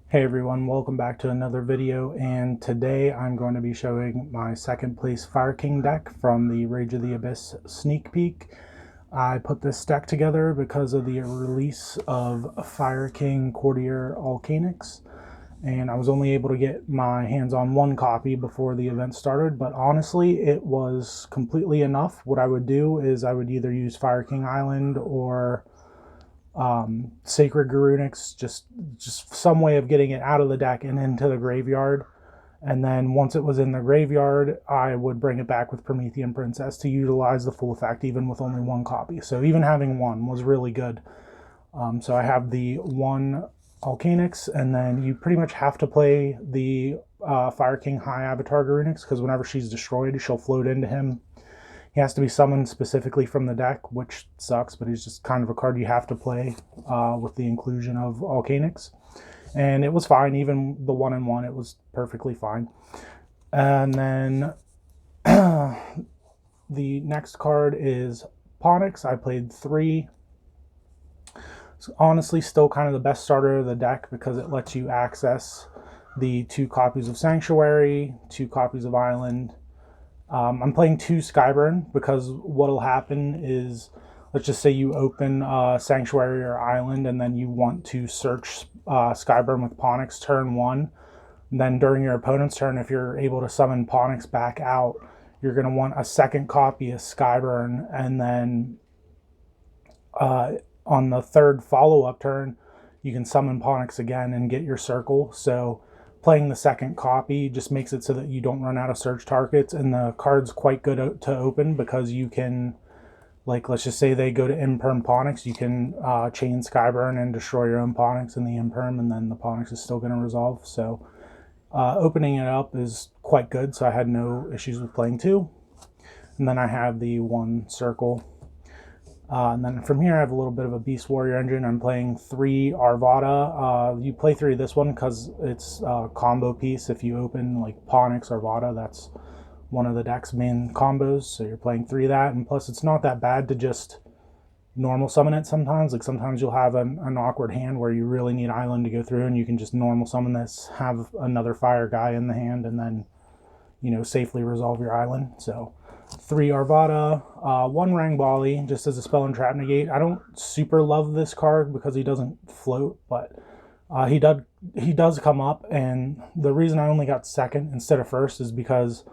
Hey everyone, welcome back to another video, and today I'm going to be showing my second place Fire King deck from the Rage of the Abyss sneak peek. I put this deck together because of the release of Fire King Courtier Alcanix, and I was only able to get my hands on one copy before the event started, but honestly it was completely enough. What I would do is I would either use Fire King Island or Sacred Garunix, just some way of getting it out of the deck and into the graveyard. And then once it was in the graveyard, I would bring it back with Promethean Princess to utilize the full effect, even with only one copy. So even having one was really good. So I have the one Alcanix, and then you pretty much have to play the Fire King High Avatar Garunix, because whenever she's destroyed, she'll float into him. He has to be summoned specifically from the deck, which sucks, but he's just kind of a card you have to play with the inclusion of Alcanix. And it was fine, even the 1-1, it was perfectly fine. And then the next card is Ponix. I played 3. It's honestly still kind of the best starter of the deck because it lets you access the 2 copies of Sanctuary, 2 copies of Island. I'm playing 2 Skyburn because what'll happen is, let's just say you open Sanctuary or Island and then you want to search Skyburn with Ponix turn 1. And then during your opponent's turn, if you're able to summon Ponix back out, you're going to want a second copy of Skyburn, and then on the 3rd follow-up turn, you can summon Ponix again and get your circle. So playing the second copy just makes it so that you don't run out of search targets, and the card's quite good to open because you can, like, let's just say they go to Imperm Ponix, you can chain Skyburn and destroy your own Ponix in the Imperm, and then the Ponix is still going to resolve. So opening it up is quite good, so I had no issues with playing 2. And then I have the 1 circle. And then from here I have a little bit of a Beast Warrior engine. I'm playing 3 Arvada. You play 3 of this one because it's a combo piece. If you open like Ponix, Arvada, that's one of the deck's main combos. So you're playing 3 of that, and plus it's not that bad to just normal summon it sometimes. Like sometimes you'll have an awkward hand where you really need Island to go through, and you can just normal summon this, have another fire guy in the hand, and then, you know, safely resolve your Island. So 3 Arvada, 1 Rangbali, just as a spell and trap negate. I don't super love this card because he doesn't float, but he does come up, and the reason I only got 2nd instead of 1st is because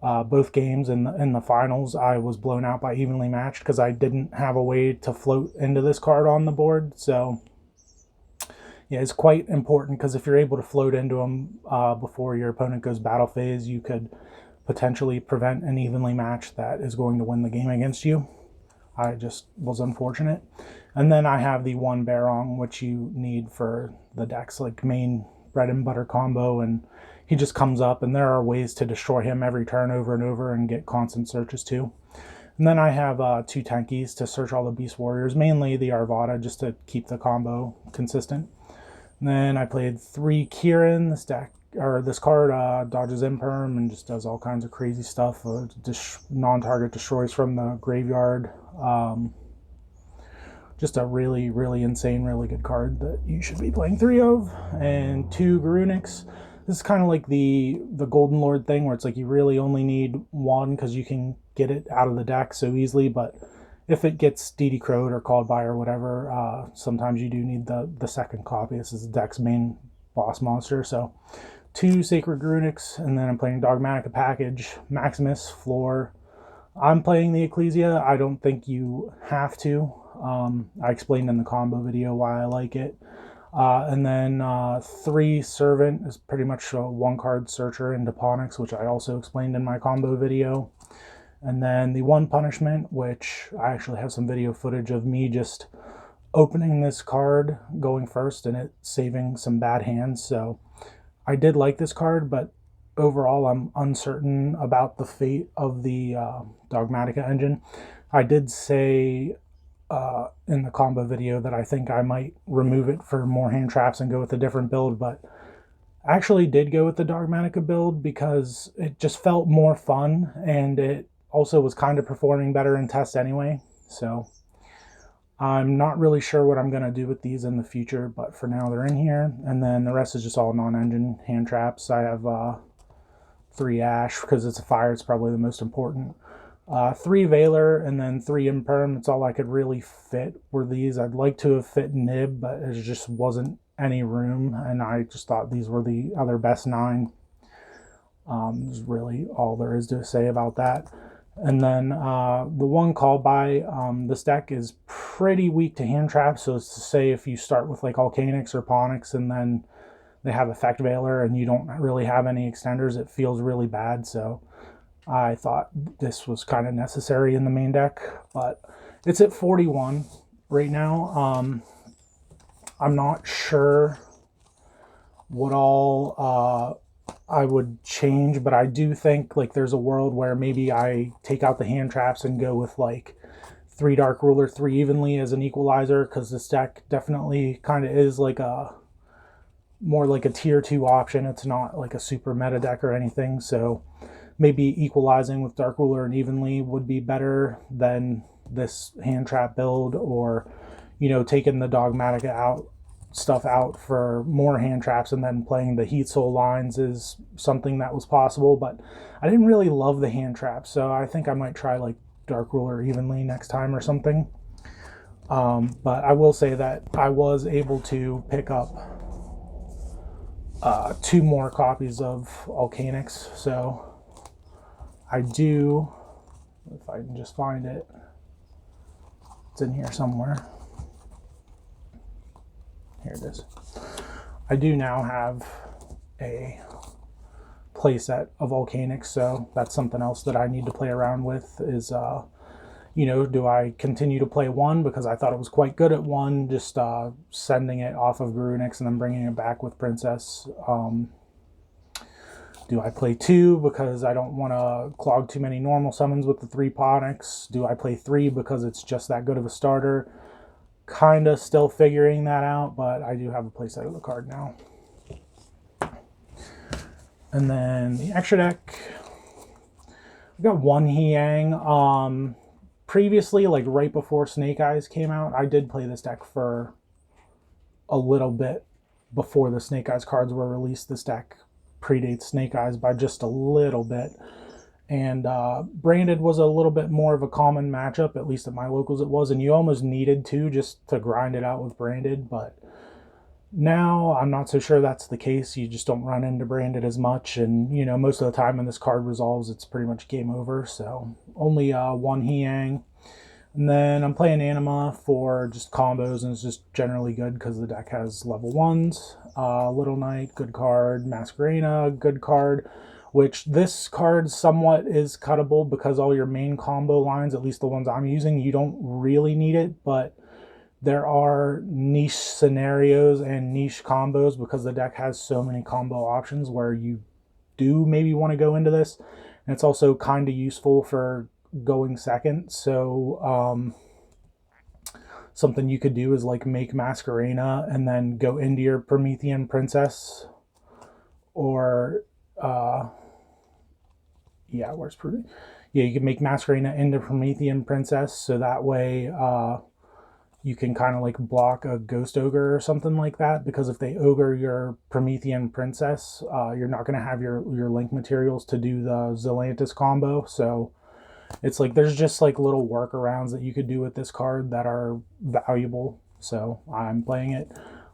both games in the finals I was blown out by Evenly Matched because I didn't have a way to float into this card on the board. So yeah, it's quite important because if you're able to float into him before your opponent goes battle phase, you could potentially prevent an Evenly Match that is going to win the game against you. I just was unfortunate. And then I have the 1 Barong, which you need for the deck's like main bread and butter combo, and he just comes up, and there are ways to destroy him every turn over and over and get constant searches too. And then I have 2 Tankies to search all the Beast Warriors, mainly the Arvada, just to keep the combo consistent. And then I played 3 Kieran. This card dodges Imperm and just does all kinds of crazy stuff. Non-target destroys from the graveyard. Just a really, really insane, really good card that you should be playing 3 of. And 2 Garunix. This is kind of like the Golden Lord thing, where it's like you really only need 1 because you can get it out of the deck so easily, but if it gets DD Crowed or called by or whatever, sometimes you do need the second copy. This is the deck's main boss monster. So 2 Sacred Garunix, and then I'm playing Dogmatika package, Maximus, Floor. I'm playing the Ecclesia. I don't think you have to. I explained in the combo video why I like it. And then 3 Servant is pretty much a 1-card searcher into Ponix, which I also explained in my combo video. And then the 1 Punishment, which I actually have some video footage of me just opening this card, going first, and it saving some bad hands. So I did like this card, but overall I'm uncertain about the fate of the Dogmatika engine. I did say in the combo video that I think I might remove it for more hand traps and go with a different build, but I actually did go with the Dogmatika build because it just felt more fun, and it also was kind of performing better in tests anyway. So I'm not really sure what I'm going to do with these in the future, but for now they're in here. And then the rest is just all non-engine hand traps. I have 3 ash because it's a fire. It's probably the most important. 3 Veiler and then 3 Imperm. It's all I could really fit were these. I'd like to have fit Nib, but there just wasn't any room, and I just thought these were the other best 9. Is really all there is to say about that. And then the one call by, this deck is pretty weak to hand traps. So it's to say if you start with like Alkanix or Ponix and then they have Effect Veiler and you don't really have any extenders, it feels really bad. So I thought this was kind of necessary in the main deck, but it's at 41 right now. I'm not sure what all I would change, but I do think like there's a world where maybe I take out the hand traps and go with like 3 Dark Ruler, 3 Evenly as an equalizer, because this deck definitely kind of is like a more like a tier 2 option. It's not like a super meta deck or anything, so maybe equalizing with Dark Ruler and Evenly would be better than this hand trap build, or taking the Dogmatika stuff out for more hand traps and then playing the Heat Soul lines is something that was possible, but I didn't really love the hand traps, so I think I might try like Dark Ruler Evenly next time or something. But I will say that I was able to pick up 2 more copies of Alkanix, so I do, if I can just find it, it's in here somewhere. Here it is. I do now have a playset of Alkanix, so that's something else that I need to play around with is, do I continue to play 1 because I thought it was quite good at 1, just sending it off of Garunix and then bringing it back with Princess? Do I play 2 because I don't want to clog too many normal summons with the 3 Ponix? Do I play 3 because it's just that good of a starter? Kind of still figuring that out, but I do have a playset of the card now. And then the extra deck, we got 1 Hyang. Previously, like right before Snake Eyes came out, I did play this deck for a little bit before the Snake Eyes cards were released. This deck predates Snake Eyes by just a little bit. And Branded was a little bit more of a common matchup, at least at my locals it was, and you almost needed to just to grind it out with Branded, but now I'm not so sure that's the case. You just don't run into Branded as much, and most of the time when this card resolves, it's pretty much game over, so only 1 Hyang. And then I'm playing Anima for just combos, and it's just generally good because the deck has level 1s. Little Knight, good card. Masquerena, good card. Which this card somewhat is cuttable because all your main combo lines, at least the ones I'm using, you don't really need it, but there are niche scenarios and niche combos because the deck has so many combo options where you do maybe want to go into this. And it's also kind of useful for going second. So something you could do is like make Masquerena and then go into your Promethean Princess, or where's Promethean? Yeah, you can make Masquerena into Promethean Princess, so that way you can kind of like block a Ghost Ogre or something like that, because if they ogre your Promethean Princess, you're not going to have your link materials to do the Zelantis combo, so it's like there's just like little workarounds that you could do with this card that are valuable, so I'm playing it.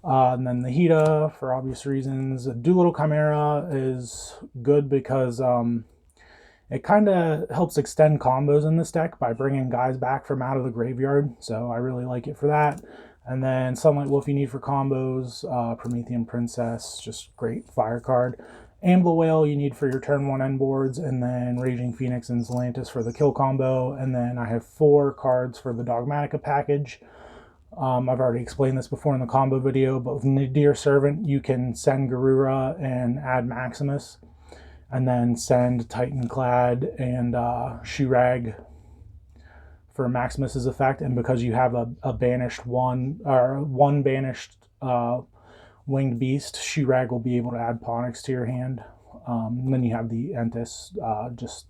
And then the Hida, for obvious reasons. Doolittle Chimera is good because it kind of helps extend combos in this deck by bringing guys back from out of the graveyard, so I really like it for that. And then Sunlight Wolf you need for combos, Promethean Princess, just great fire card. Ambler Whale you need for your turn 1 end boards, and then Raging Phoenix and Zelantis for the kill combo. And then I have 4 cards for the Dogmatika package. I've already explained this before in the combo video, but with Nadir Servant you can send Garura and add Maximus, and then send Titanclad and Shurag for Maximus's effect. And because you have a banished one banished winged beast, Shurag will be able to add Ponix to your hand. And then you have the Entis, just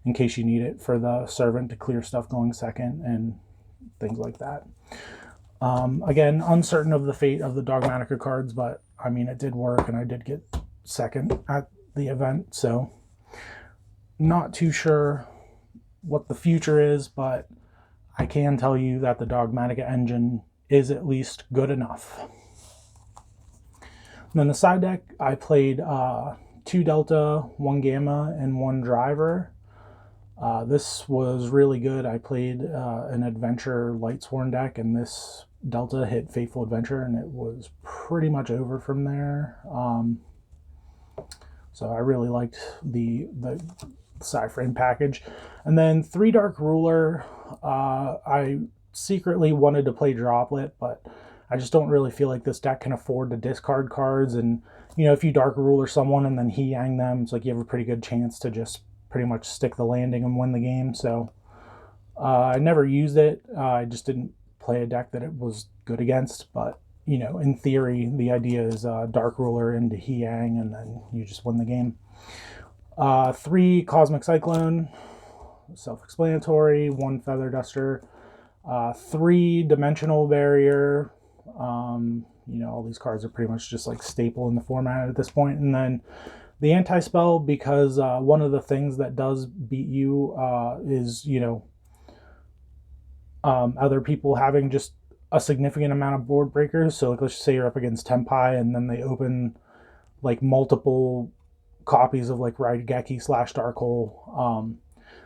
in case you need it for the servant to clear stuff going second, and things like that. Again, uncertain of the fate of the Dogmatika cards, but I mean, it did work, and I did get second at the event, so not too sure what the future is, but I can tell you that the Dogmatika engine is at least good enough. And then the side deck, I played 2 Delta, 1 Gamma, and 1 Driver. This was really good. I played an Adventure Lightsworn deck, and this Delta hit Faithful Adventure, and it was pretty much over from there. So I really liked the Cyframe package. And then 3 Dark Ruler, I secretly wanted to play Droplet, but I just don't really feel like this deck can afford to discard cards. And, you know, if you Dark Ruler someone and then he Yang them, it's like you have a pretty good chance to just pretty much stick the landing and win the game. So I never used it. I just didn't play a deck that it was good against. But, you know, in theory, the idea is Dark Ruler into he Yang, and then you just win the game. 3 Cosmic Cyclone, self-explanatory. 1 Feather Duster. 3 Dimensional Barrier. You know, all these cards are pretty much just like staple in the format at this point. And then the anti-spell, because one of the things that does beat you is, you know, other people having just a significant amount of board breakers. So like, let's just say you're up against Tenpai, and then they open like multiple copies of like Raigeki / Darkhole.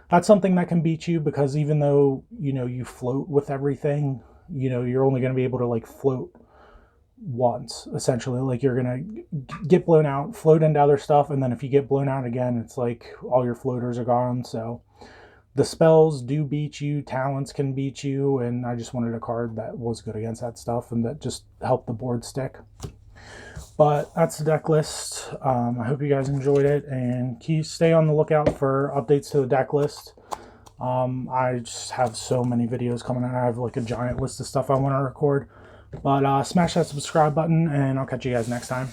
That's something that can beat you, because even though, you know, you float with everything, you know, you're only going to be able to like float once, essentially. Like, you're going to get blown out, float into other stuff, and then if you get blown out again, it's like all your floaters are gone. So the spells do beat you, talents can beat you, and I just wanted a card that was good against that stuff and that just helped the board stick. But that's the deck list. I hope you guys enjoyed it, and stay on the lookout for updates to the deck list. I just have so many videos coming out. I have like a giant list of stuff I want to record. But smash that subscribe button, and I'll catch you guys next time.